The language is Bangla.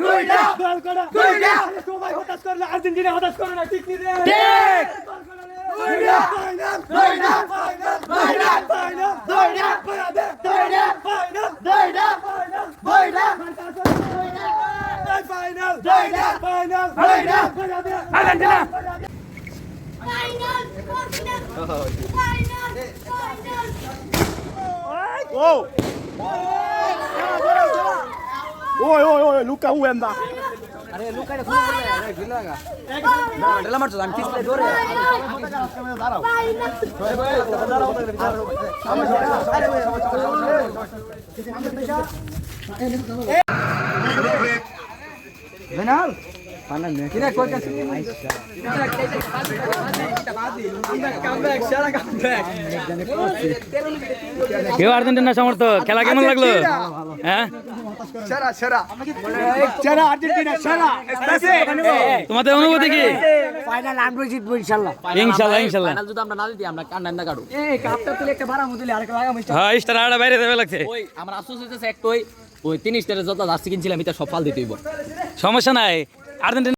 দুইটা দল করা দুইটা সবাই হতাশ করলে আর্জেন্টিনা হতাশ করে না ঠিক কি রে ঠিক দুইটা ফাইনাল দুইটা ফাইনাল ফাইনাল ফাইনাল দুইটা বাংলাদেশ দুইটা ফাইনাল দুইটা ফাইনাল দুইটা ফাইনাল দুইটা ফাইনাল দুইটা Bangladesh Argentina Final! Final! Final! ওই লুকা হুয়েন্দা আরে লুকাইটা খুলে বলে আরে গিল লাগা না ডেলা মারছো আমি পিছলে ধরে বেনাল ফাইনাল নে কিনা কই কাছে কামব্যাক সারা কামব্যাক কেউ আর্জেন্টিনা সমর্থক খেলা কেমন লাগলো হ্যাঁ সেরা সেরা সেরা আর্জেন্টিনা সেরা তোমাদের অনুভূতি কি ফাইনাল আমরা জিতবো ইনশাআল্লাহ ইনশাআল্লাহ ইনশাআল্লাহ ফাইনাল যদি আমরা না দিই আমরা কান্না কাটু এই কাপটা তুলে একটা বাড়া মুদলি আরেকটা লাগা মিস্টার হ্যাঁ স্টার আড়া বাইরে দেবে লাগছে ওই আমার আফসোস হইতেছে একটাই ওই 3 স্টারের যত জার্সি কিনছিলাম এটা সব ফাল দিতে হইব সমস্যা নাই আর্জেন্টিনা